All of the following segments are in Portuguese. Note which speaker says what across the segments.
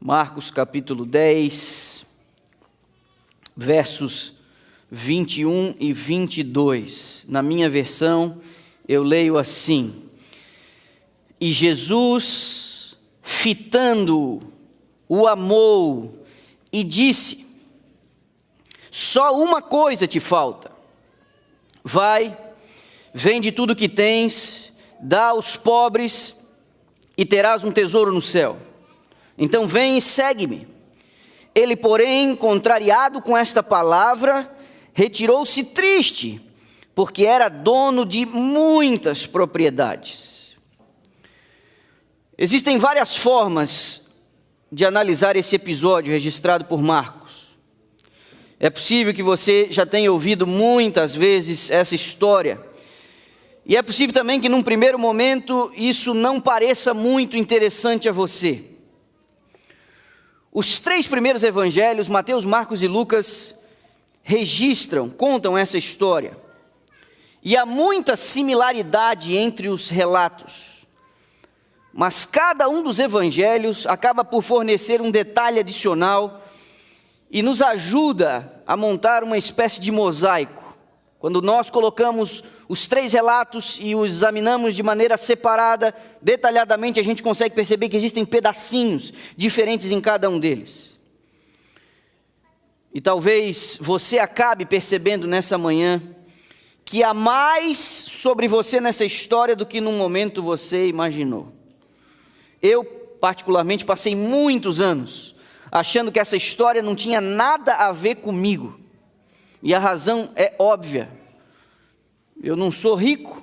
Speaker 1: Marcos capítulo 10, versos 21 e 22. Na minha versão, eu leio assim: E Jesus, fitando-o, o amou e disse: Só uma coisa te falta. Vai, vende tudo que tens, dá aos pobres e terás um tesouro no céu. Então vem e segue-me. Ele, porém, contrariado com esta palavra, retirou-se triste, porque era dono de muitas propriedades. Existem várias formas de analisar esse episódio registrado por Marcos. É possível que você já tenha ouvido muitas vezes essa história. E é possível também que num primeiro momento isso não pareça muito interessante a você. Os três primeiros evangelhos, Mateus, Marcos e Lucas, contam essa história. E há muita similaridade entre os relatos. Mas cada um dos evangelhos acaba por fornecer um detalhe adicional e nos ajuda a montar uma espécie de mosaico. Quando nós colocamos os três relatos e os examinamos de maneira separada, detalhadamente, a gente consegue perceber que existem pedacinhos diferentes em cada um deles. E talvez você acabe percebendo nessa manhã que há mais sobre você nessa história do que num momento você imaginou. Eu, particularmente, passei muitos anos achando que essa história não tinha nada a ver comigo. E a razão é óbvia. Eu não sou rico.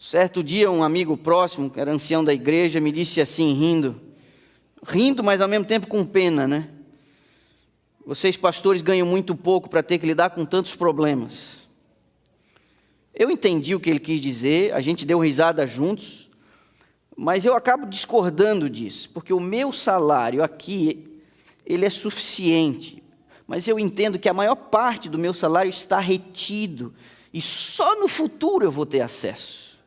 Speaker 1: Certo dia, um amigo próximo, que era ancião da igreja, me disse assim, rindo, mas ao mesmo tempo com pena, né? Vocês pastores ganham muito pouco para ter que lidar com tantos problemas. Eu entendi o que ele quis dizer, a gente deu risada juntos, mas eu acabo discordando disso, porque o meu salário aqui, ele é suficiente. Mas eu entendo que a maior parte do meu salário está retido, e só no futuro eu vou ter acesso.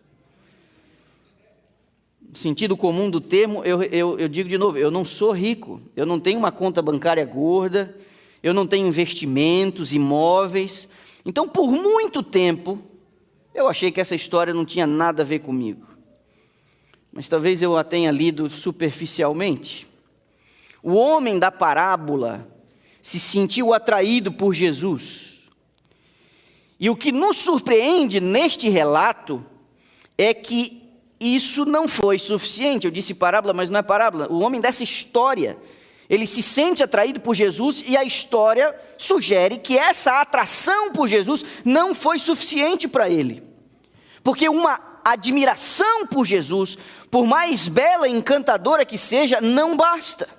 Speaker 1: No sentido comum do termo, eu digo de novo, eu não sou rico, eu não tenho uma conta bancária gorda, eu não tenho investimentos, imóveis. Então, por muito tempo, eu achei que essa história não tinha nada a ver comigo. Mas talvez eu a tenha lido superficialmente. O homem da parábola se sentiu atraído por Jesus. E o que nos surpreende neste relato é que isso não foi suficiente. Eu disse parábola, mas não é parábola. O homem dessa história, ele se sente atraído por Jesus e a história sugere que essa atração por Jesus não foi suficiente para ele. Porque uma admiração por Jesus, por mais bela e encantadora que seja, não basta.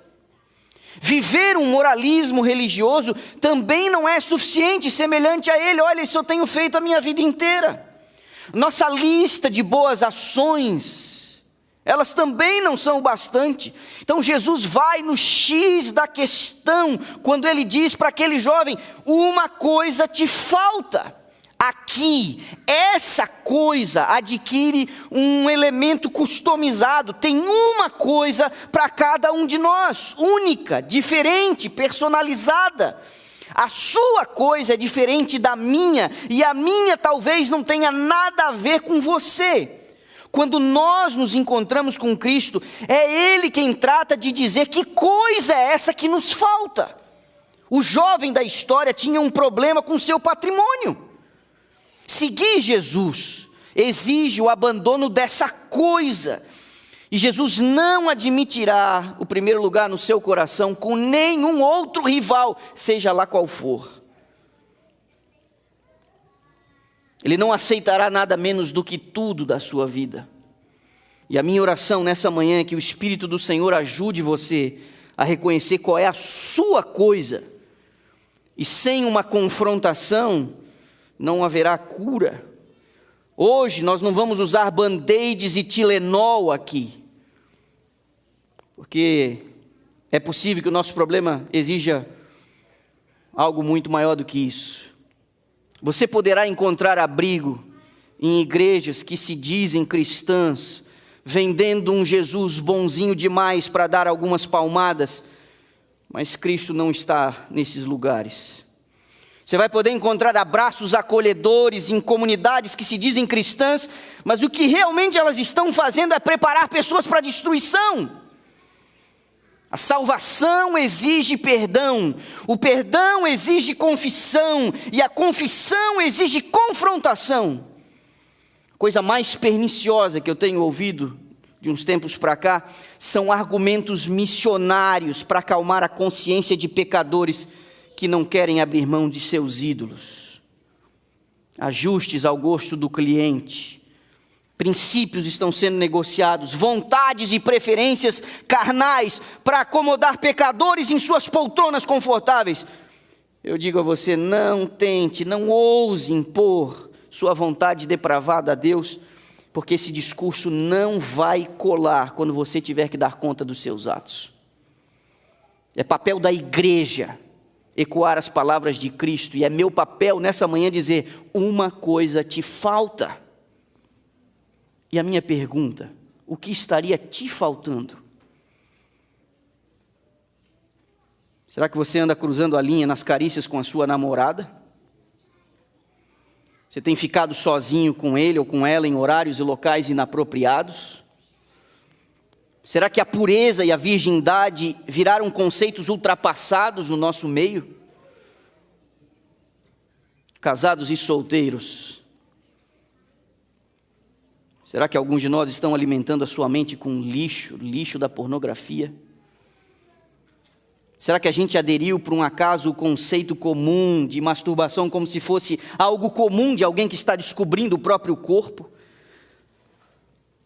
Speaker 1: Viver um moralismo religioso também não é suficiente, semelhante a ele. Olha, isso eu tenho feito a minha vida inteira. Nossa lista de boas ações, elas também não são o bastante. Então Jesus vai no X da questão, quando ele diz para aquele jovem, uma coisa te falta. Aqui, essa coisa adquire um elemento customizado, tem uma coisa para cada um de nós, única, diferente, personalizada. A sua coisa é diferente da minha, e a minha talvez não tenha nada a ver com você. Quando nós nos encontramos com Cristo, é Ele quem trata de dizer que coisa é essa que nos falta. O jovem da história tinha um problema com seu patrimônio. Seguir Jesus exige o abandono dessa coisa. E Jesus não admitirá o primeiro lugar no seu coração com nenhum outro rival, seja lá qual for. Ele não aceitará nada menos do que tudo da sua vida. E a minha oração nessa manhã é que o Espírito do Senhor ajude você a reconhecer qual é a sua coisa. E sem uma confrontação, não haverá cura. Hoje nós não vamos usar band-aids e Tilenol aqui, porque é possível que o nosso problema exija algo muito maior do que isso. Você poderá encontrar abrigo em igrejas que se dizem cristãs, vendendo um Jesus bonzinho demais para dar algumas palmadas, mas Cristo não está nesses lugares. Você vai poder encontrar abraços acolhedores em comunidades que se dizem cristãs, mas o que realmente elas estão fazendo é preparar pessoas para a destruição. A salvação exige perdão, o perdão exige confissão, e a confissão exige confrontação. A coisa mais perniciosa que eu tenho ouvido de uns tempos para cá são argumentos missionários para acalmar a consciência de pecadores que não querem abrir mão de seus ídolos. Ajustes ao gosto do cliente. Princípios estão sendo negociados, vontades e preferências carnais para acomodar pecadores em suas poltronas confortáveis. Eu digo a você, não tente, não ouse impor sua vontade depravada a Deus, porque esse discurso não vai colar quando você tiver que dar conta dos seus atos. É papel da igreja ecoar as palavras de Cristo, e é meu papel nessa manhã dizer, uma coisa te falta. E a minha pergunta, o que estaria te faltando? Será que você anda cruzando a linha nas carícias com a sua namorada? Você tem ficado sozinho com ele ou com ela em horários e locais inapropriados? Será que a pureza e a virgindade viraram conceitos ultrapassados no nosso meio? Casados e solteiros, será que alguns de nós estão alimentando a sua mente com lixo da pornografia? Será que a gente aderiu por um acaso o conceito comum de masturbação como se fosse algo comum de alguém que está descobrindo o próprio corpo?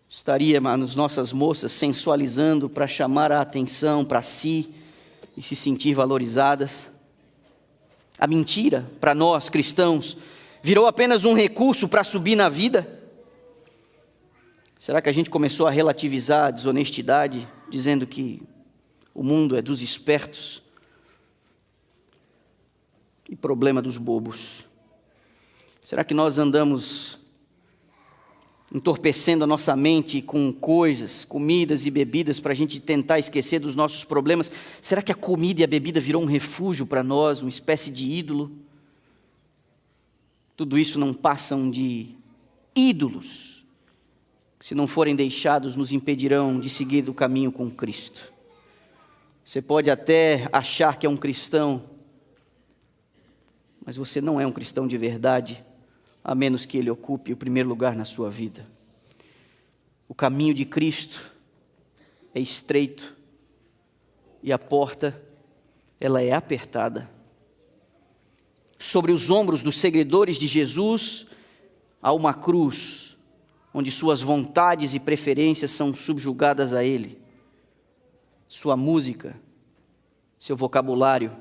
Speaker 1: Estaríamos nossas moças sensualizando para chamar a atenção para si e se sentir valorizadas? A mentira, para nós cristãos, virou apenas um recurso para subir na vida? Será que a gente começou a relativizar a desonestidade, dizendo que o mundo é dos espertos e problema dos bobos? Será que nós andamos entorpecendo a nossa mente com coisas, comidas e bebidas para a gente tentar esquecer dos nossos problemas? Será que a comida e a bebida virou um refúgio para nós, uma espécie de ídolo? Tudo isso não passam de ídolos, que se não forem deixados nos impedirão de seguir o caminho com Cristo. Você pode até achar que é um cristão, mas você não é um cristão de verdade, a menos que ele ocupe o primeiro lugar na sua vida. O caminho de Cristo é estreito e a porta, ela é apertada. Sobre os ombros dos seguidores de Jesus, há uma cruz, onde suas vontades e preferências são subjugadas a Ele. Sua música, seu vocabulário,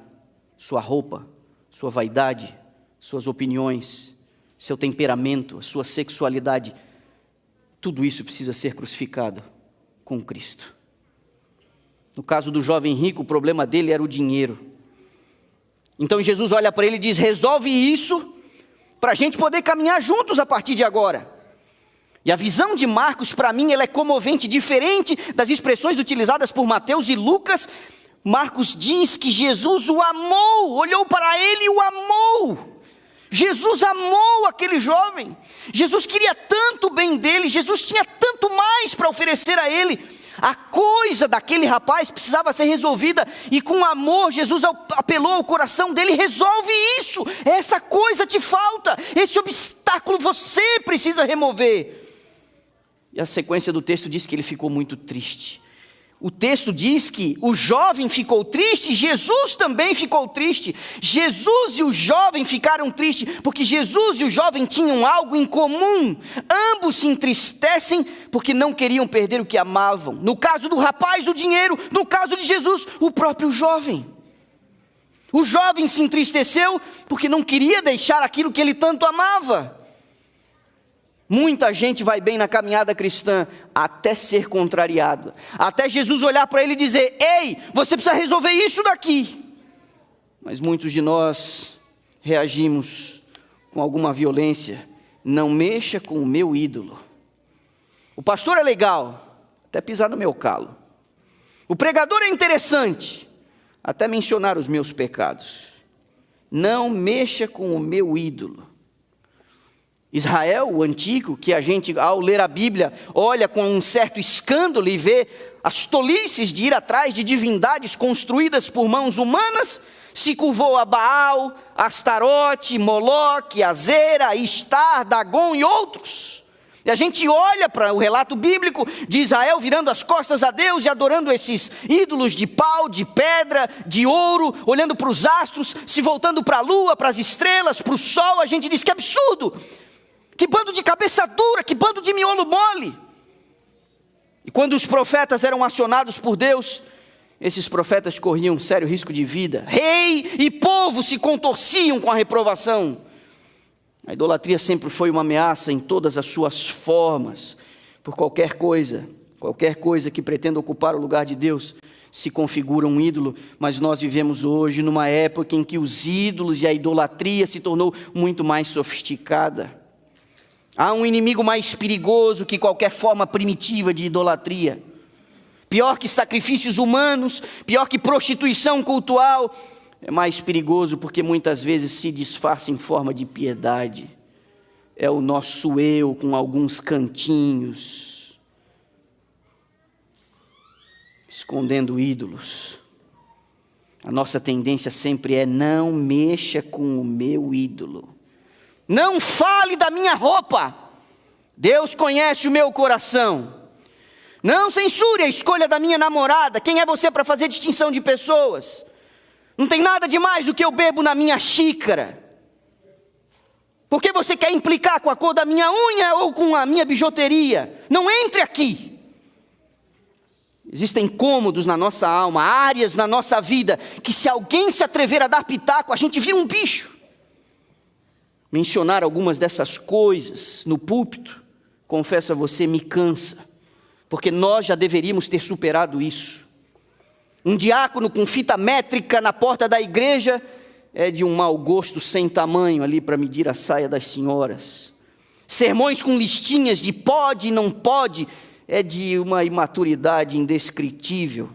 Speaker 1: sua roupa, sua vaidade, suas opiniões, seu temperamento, a sua sexualidade, tudo isso precisa ser crucificado com Cristo. No caso do jovem rico, o problema dele era o dinheiro. Então Jesus olha para ele e diz, resolve isso, para a gente poder caminhar juntos a partir de agora. E a visão de Marcos, para mim, ela é comovente, diferente das expressões utilizadas por Mateus e Lucas. Marcos diz que Jesus o amou, olhou para ele e o amou. Jesus amou aquele jovem, Jesus queria tanto o bem dele, Jesus tinha tanto mais para oferecer a ele. A coisa daquele rapaz precisava ser resolvida, e com amor Jesus apelou ao coração dele, resolve isso, essa coisa te falta, esse obstáculo você precisa remover. E a sequência do texto diz que ele ficou muito triste. O texto diz que o jovem ficou triste, Jesus também ficou triste. Jesus e o jovem ficaram tristes, porque Jesus e o jovem tinham algo em comum. Ambos se entristecem porque não queriam perder o que amavam. No caso do rapaz, o dinheiro. No caso de Jesus, o próprio jovem. O jovem se entristeceu porque não queria deixar aquilo que ele tanto amava. Muita gente vai bem na caminhada cristã até ser contrariado, até Jesus olhar para ele e dizer, ei, você precisa resolver isso daqui. Mas muitos de nós reagimos com alguma violência, não mexa com o meu ídolo. O O pastor é legal, até pisar no meu calo. O pregador é interessante, até mencionar os meus pecados. Não mexa com o meu ídolo. Israel, o antigo, que a gente, ao ler a Bíblia, olha com um certo escândalo e vê as tolices de ir atrás de divindades construídas por mãos humanas, se curvou a Baal, Astarote, Moloque, Azera, Istar, Dagon e outros. E a gente olha para o relato bíblico de Israel virando as costas a Deus e adorando esses ídolos de pau, de pedra, de ouro, olhando para os astros, se voltando para a lua, para as estrelas, para o sol. A gente diz que absurdo, que bando de cabeça dura, que bando de miolo mole. E quando os profetas eram acionados por Deus, esses profetas corriam um sério risco de vida. Rei e povo se contorciam com a reprovação. A idolatria sempre foi uma ameaça em todas as suas formas. Por qualquer coisa que pretenda ocupar o lugar de Deus, se configura um ídolo. Mas nós vivemos hoje numa época em que os ídolos e a idolatria se tornou muito mais sofisticada. Há um inimigo mais perigoso que qualquer forma primitiva de idolatria. Pior que sacrifícios humanos, pior que prostituição cultural. É mais perigoso porque muitas vezes se disfarça em forma de piedade. É o nosso eu com alguns cantinhos, escondendo ídolos. A nossa tendência sempre é: não mexa com o meu ídolo. Não fale da minha roupa. Deus conhece o meu coração. Não censure a escolha da minha namorada. Quem é você para fazer distinção de pessoas? Não tem nada de mais do que eu bebo na minha xícara. Por que você quer implicar com a cor da minha unha ou com a minha bijuteria? Não entre aqui. Existem cômodos na nossa alma, áreas na nossa vida, que se alguém se atrever a dar pitaco, a gente vira um bicho. Mencionar algumas dessas coisas no púlpito, confesso a você, me cansa, porque nós já deveríamos ter superado isso. Um diácono com fita métrica na porta da igreja é de um mau gosto sem tamanho ali para medir a saia das senhoras. Sermões com listinhas de pode e não pode é de uma imaturidade indescritível.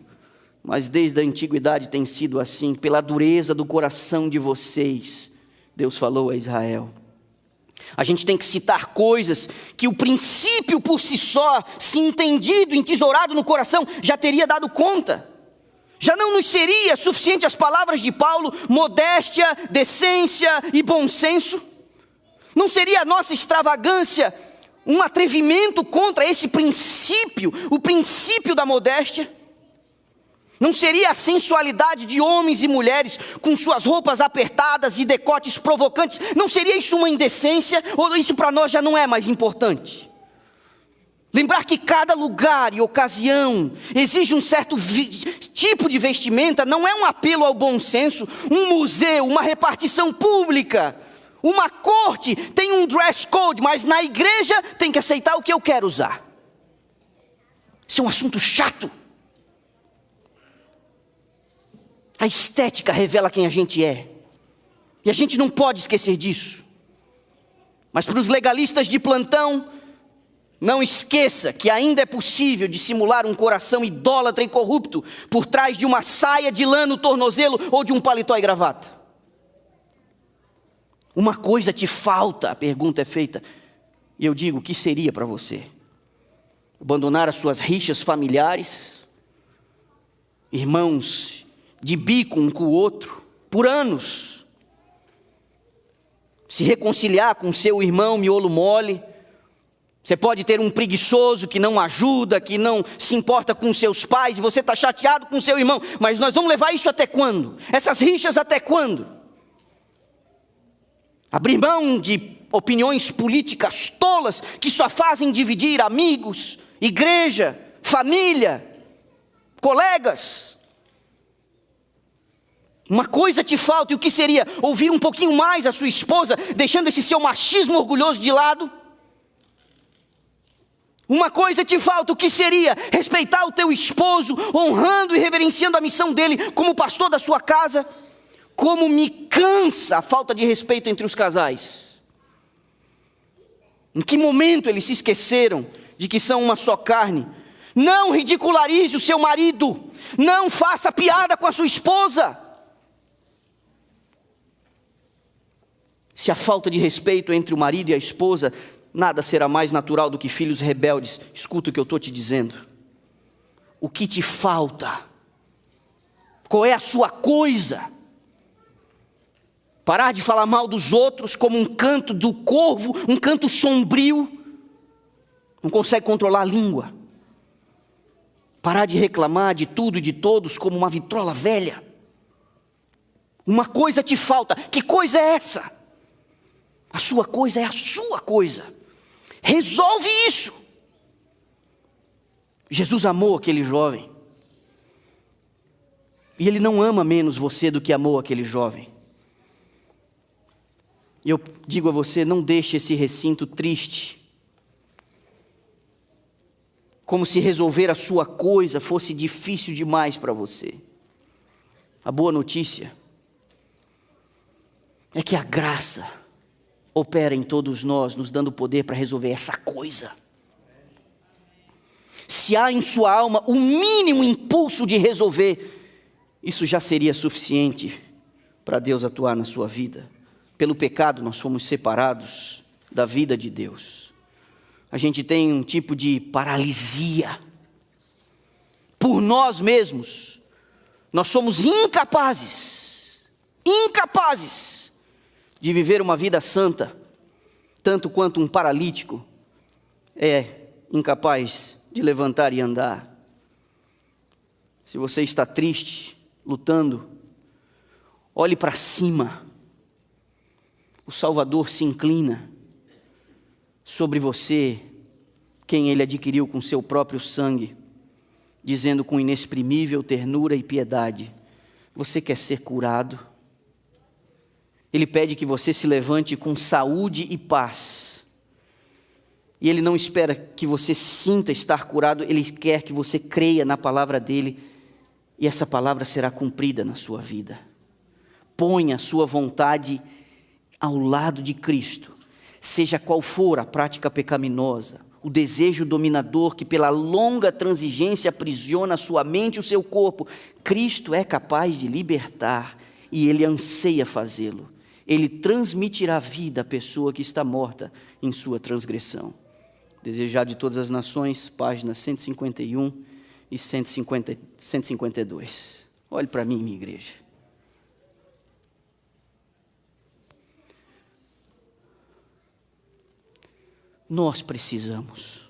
Speaker 1: Mas desde a antiguidade tem sido assim, pela dureza do coração de vocês, Deus falou a Israel. A gente tem que citar coisas que o princípio por si só, se entendido, entesourado no coração, já teria dado conta. Já não nos seria suficiente as palavras de Paulo, modéstia, decência e bom senso? Não seria a nossa extravagância um atrevimento contra esse princípio, o princípio da modéstia? Não seria a sensualidade de homens e mulheres com suas roupas apertadas e decotes provocantes? Não seria isso uma indecência? Ou isso para nós já não é mais importante? Lembrar que cada lugar e ocasião exige um certo tipo de vestimenta não é um apelo ao bom senso. Um museu, uma repartição pública, uma corte tem um dress code, mas na igreja tem que aceitar o que eu quero usar. Isso é um assunto chato. A estética revela quem a gente é. E a gente não pode esquecer disso. Mas para os legalistas de plantão, não esqueça que ainda é possível dissimular um coração idólatra e corrupto por trás de uma saia de lã no tornozelo ou de um paletó e gravata. Uma coisa te falta, a pergunta é feita. E eu digo, o que seria para você? Abandonar as suas rixas familiares? Irmãos de bico um com o outro, por anos. Se reconciliar com seu irmão miolo mole. Você pode ter um preguiçoso que não ajuda, que não se importa com seus pais, e você está chateado com seu irmão. Mas nós vamos levar isso até quando? Essas rixas até quando? Abrir mão de opiniões políticas tolas que só fazem dividir amigos, igreja, família, colegas. Uma coisa te falta, e o que seria? Ouvir um pouquinho mais a sua esposa, deixando esse seu machismo orgulhoso de lado? Uma coisa te falta, o que seria? Respeitar o teu esposo, honrando e reverenciando a missão dele como pastor da sua casa? Como me cansa a falta de respeito entre os casais. Em que momento eles se esqueceram de que são uma só carne. Não ridicularize o seu marido. Não faça piada com a sua esposa. Se a falta de respeito entre o marido e a esposa, nada será mais natural do que filhos rebeldes. Escuta o que eu estou te dizendo. O que te falta? Qual é a sua coisa? Parar de falar mal dos outros como um canto do corvo, um canto sombrio. Não consegue controlar a língua. Parar de reclamar de tudo e de todos como uma vitrola velha. Uma coisa te falta. Que coisa é essa? A sua coisa é a sua coisa. Resolve isso. Jesus amou aquele jovem. E Ele não ama menos você do que amou aquele jovem. E eu digo a você, não deixe esse recinto triste. Como se resolver a sua coisa fosse difícil demais para você. A boa notícia é que a graça opera em todos nós, nos dando poder para resolver essa coisa. Se há em sua alma o mínimo impulso de resolver, isso já seria suficiente para Deus atuar na sua vida. Pelo pecado nós fomos separados da vida de Deus. A gente tem um tipo de paralisia. Por nós mesmos, nós somos incapazes de viver uma vida santa, tanto quanto um paralítico é incapaz de levantar e andar. Se você está triste, lutando, olhe para cima. O Salvador se inclina sobre você, quem Ele adquiriu com seu próprio sangue, dizendo com inexprimível ternura e piedade: você quer ser curado? Ele pede que você se levante com saúde e paz. E Ele não espera que você sinta estar curado, Ele quer que você creia na palavra dEle, e essa palavra será cumprida na sua vida. Ponha a sua vontade ao lado de Cristo, seja qual for a prática pecaminosa, o desejo dominador que pela longa transigência aprisiona a sua mente e o seu corpo. Cristo é capaz de libertar e Ele anseia fazê-lo. Ele transmitirá vida à pessoa que está morta em sua transgressão. Desejado de todas as nações, páginas 151 e 152. Olhe para mim, minha igreja. Nós precisamos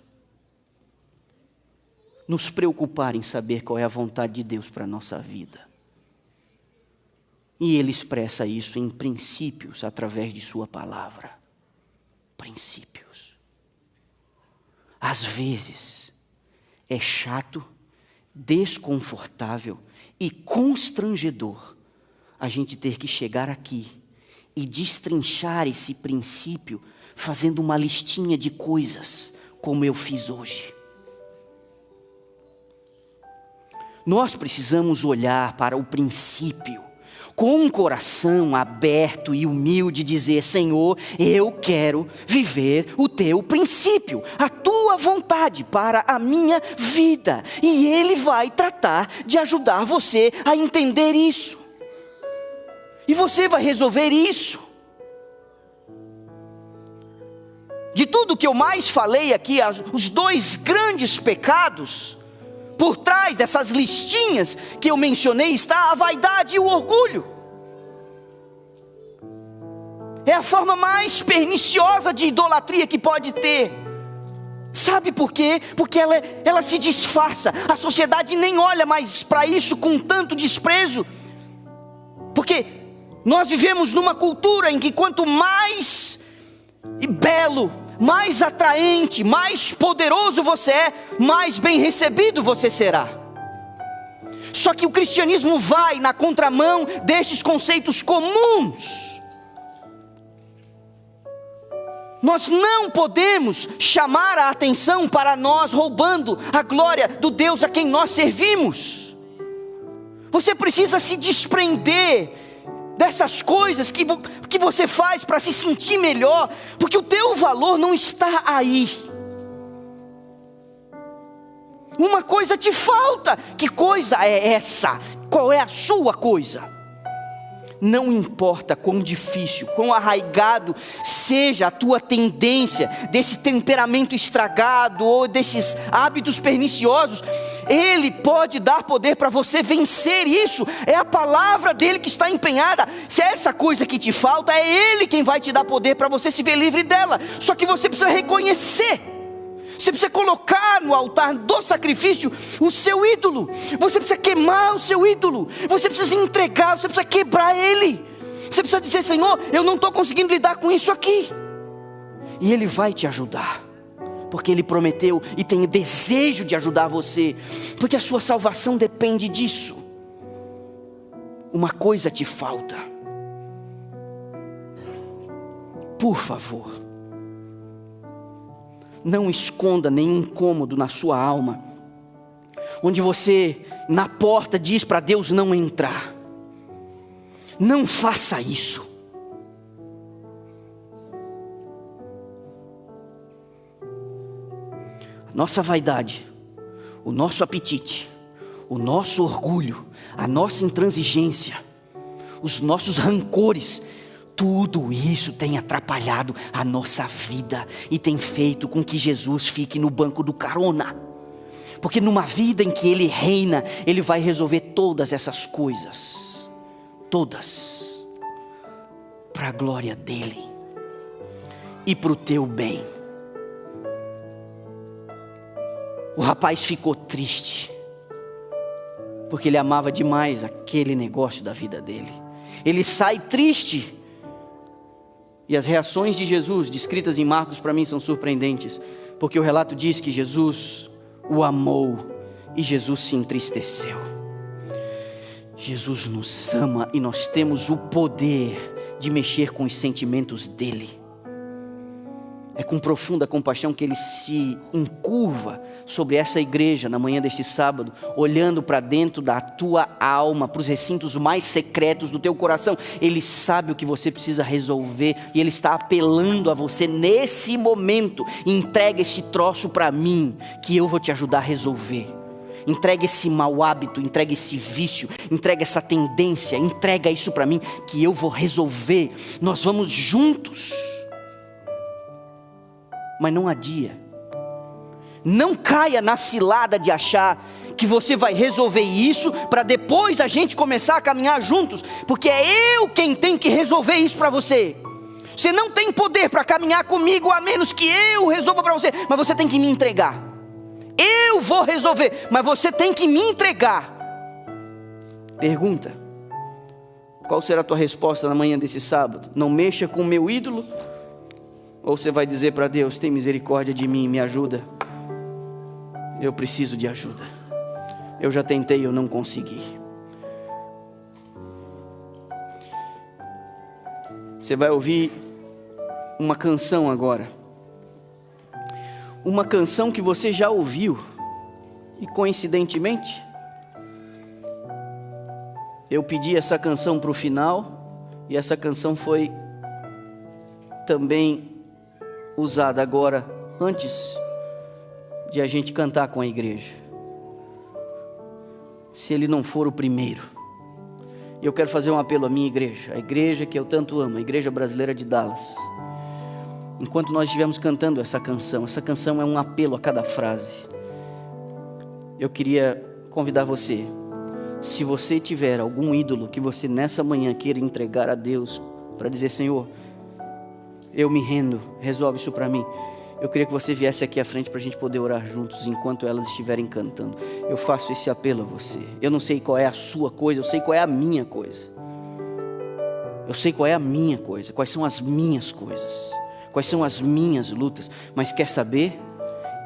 Speaker 1: nos preocupar em saber qual é a vontade de Deus para a nossa vida. E Ele expressa isso em princípios através de sua palavra. Princípios. Às vezes é chato, desconfortável e constrangedor a gente ter que chegar aqui e destrinchar esse princípio fazendo uma listinha de coisas, como eu fiz hoje. Nós precisamos olhar para o princípio, com um coração aberto e humilde, dizer: Senhor, eu quero viver o teu princípio, a tua vontade para a minha vida. E Ele vai tratar de ajudar você a entender isso. E você vai resolver isso. De tudo que eu mais falei aqui, os dois grandes pecados, por trás dessas listinhas que eu mencionei, está a vaidade e o orgulho. É a forma mais perniciosa de idolatria que pode ter. Sabe por quê? Porque ela se disfarça. A sociedade nem olha mais para isso com tanto desprezo. Porque nós vivemos numa cultura em que quanto mais belo, mais atraente, mais poderoso você é, mais bem recebido você será. Só que o cristianismo vai na contramão desses conceitos comuns. Nós não podemos chamar a atenção para nós roubando a glória do Deus a quem nós servimos. Você precisa se desprender dessas coisas que você faz para se sentir melhor, porque o teu valor não está aí. Uma coisa te falta. Que coisa é essa? Qual é a sua coisa? Não importa quão difícil, quão arraigado seja a tua tendência desse temperamento estragado ou desses hábitos perniciosos, Ele pode dar poder para você vencer isso. É a palavra dele que está empenhada. Se é essa coisa que te falta, é Ele quem vai te dar poder para você se ver livre dela. Só que você precisa reconhecer. Você precisa colocar no altar do sacrifício o seu ídolo. Você precisa queimar o seu ídolo. Você precisa entregar, você precisa quebrar ele. Você precisa dizer: Senhor, eu não estou conseguindo lidar com isso aqui. E Ele vai te ajudar, porque Ele prometeu e tem o desejo de ajudar você, porque a sua salvação depende disso. Uma coisa te falta. Por favor, não esconda nenhum incômodo na sua alma, onde você na porta diz para Deus não entrar. Não faça isso. Nossa vaidade, o nosso apetite, o nosso orgulho, a nossa intransigência, os nossos rancores, tudo isso tem atrapalhado a nossa vida e tem feito com que Jesus fique no banco do carona. Porque numa vida em que Ele reina, Ele vai resolver todas essas coisas, todas, para a glória dEle e para o teu bem. O rapaz ficou triste, porque ele amava demais aquele negócio da vida dele. Ele sai triste. E as reações de Jesus, descritas em Marcos, para mim são surpreendentes, porque o relato diz que Jesus o amou e Jesus se entristeceu. Jesus nos ama e nós temos o poder de mexer com os sentimentos dele. É com profunda compaixão que Ele se encurva sobre essa igreja na manhã deste sábado, olhando para dentro da tua alma, para os recintos mais secretos do teu coração. Ele sabe o que você precisa resolver e Ele está apelando a você nesse momento: entrega esse troço para mim, que eu vou te ajudar a resolver. Entrega esse mau hábito, entrega esse vício, entrega essa tendência, entrega isso para mim, que eu vou resolver. Nós vamos juntos. Mas não adia. Não caia na cilada de achar que você vai resolver isso para depois a gente começar a caminhar juntos, porque é eu quem tem que resolver isso para você. Você não tem poder para caminhar comigo a menos que eu resolva para você, mas você tem que me entregar. Eu vou resolver, mas você tem que me entregar. Pergunta: qual será a tua resposta na manhã desse sábado? Não mexa com o meu ídolo? Ou você vai dizer para Deus: tem misericórdia de mim, me ajuda. Eu preciso de ajuda. Eu já tentei, eu não consegui. Você vai ouvir uma canção agora. Uma canção que você já ouviu. E coincidentemente, eu pedi essa canção para o final. E essa canção foi também usada agora, antes de a gente cantar com a igreja. Se ele não for o primeiro. E eu quero fazer um apelo à minha igreja, a igreja que eu tanto amo, a Igreja Brasileira de Dallas. Enquanto nós estivermos cantando essa canção é um apelo a cada frase. Eu queria convidar você, se você tiver algum ídolo que você nessa manhã queira entregar a Deus, para dizer: Senhor, eu me rendo, resolve isso para mim. Eu queria que você viesse aqui à frente para a gente poder orar juntos enquanto elas estiverem cantando. Eu faço esse apelo a você. Eu não sei qual é a sua coisa, eu sei qual é a minha coisa. Eu sei qual é a minha coisa, quais são as minhas coisas, quais são as minhas lutas. Mas quer saber?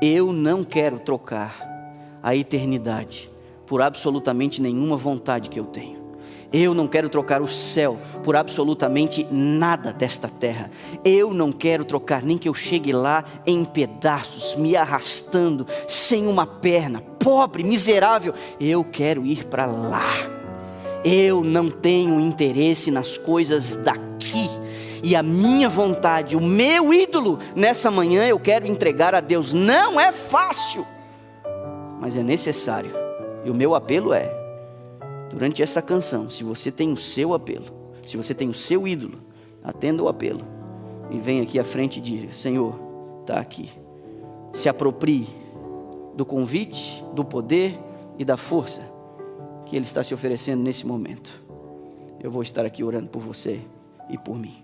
Speaker 1: Eu não quero trocar a eternidade por absolutamente nenhuma vontade que eu tenho. Eu não quero trocar o céu por absolutamente nada desta terra. Eu não quero trocar, nem que eu chegue lá em pedaços, me arrastando, sem uma perna, pobre, miserável. Eu quero ir para lá. Eu não tenho interesse nas coisas daqui. E a minha vontade, o meu ídolo, nessa manhã eu quero entregar a Deus. Não é fácil, mas é necessário. E o meu apelo é, durante essa canção, se você tem o seu apelo, se você tem o seu ídolo, atenda o apelo e vem aqui à frente e diga: Senhor, está aqui. Se aproprie do convite, do poder e da força que Ele está se oferecendo nesse momento. Eu vou estar aqui orando por você e por mim.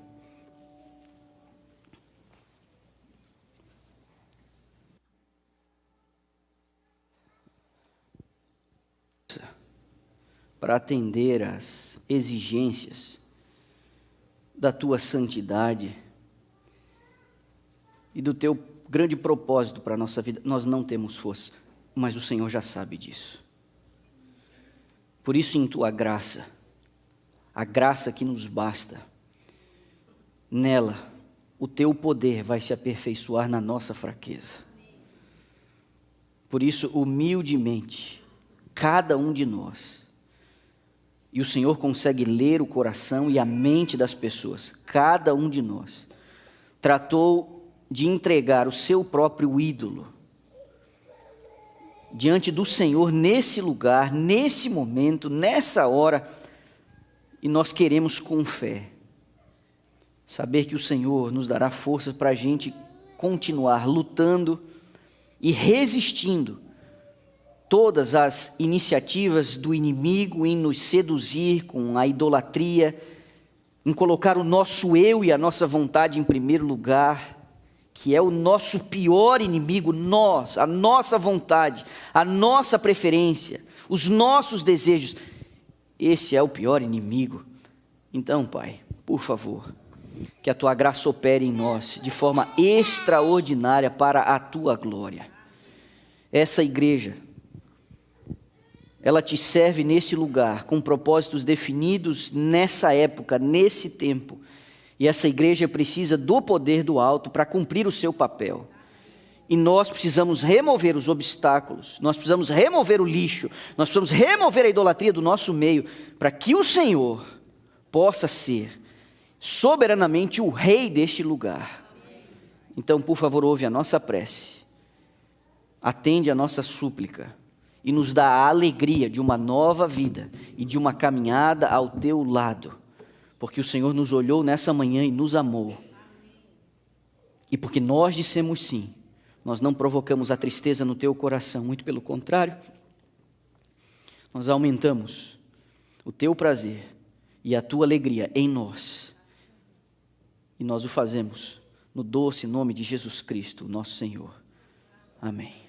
Speaker 1: Para atender às exigências da tua santidade e do teu grande propósito para a nossa vida. Nós não temos força, mas o Senhor já sabe disso. Por isso, em tua graça, a graça que nos basta, nela o teu poder vai se aperfeiçoar na nossa fraqueza. Por isso, humildemente, cada um de nós, e o Senhor consegue ler o coração e a mente das pessoas, cada um de nós tratou de entregar o seu próprio ídolo diante do Senhor nesse lugar, nesse momento, nessa hora, e nós queremos com fé saber que o Senhor nos dará forças para a gente continuar lutando e resistindo todas as iniciativas do inimigo em nos seduzir com a idolatria, em colocar o nosso eu e a nossa vontade em primeiro lugar, que é o nosso pior inimigo, nós, a nossa vontade, a nossa preferência, os nossos desejos. Esse é o pior inimigo. Então, Pai, por favor, que a Tua graça opere em nós de forma extraordinária para a Tua glória. Essa igreja, ela te serve nesse lugar, com propósitos definidos nessa época, nesse tempo. E essa igreja precisa do poder do alto para cumprir o seu papel. E nós precisamos remover os obstáculos, nós precisamos remover o lixo, nós precisamos remover a idolatria do nosso meio, para que o Senhor possa ser soberanamente o rei deste lugar. Então, por favor, ouve a nossa prece, atende a nossa súplica, e nos dá a alegria de uma nova vida e de uma caminhada ao teu lado, porque o Senhor nos olhou nessa manhã e nos amou, e porque nós dissemos sim, nós não provocamos a tristeza no teu coração, muito pelo contrário, nós aumentamos o teu prazer e a tua alegria em nós, e nós o fazemos no doce nome de Jesus Cristo, nosso Senhor. Amém.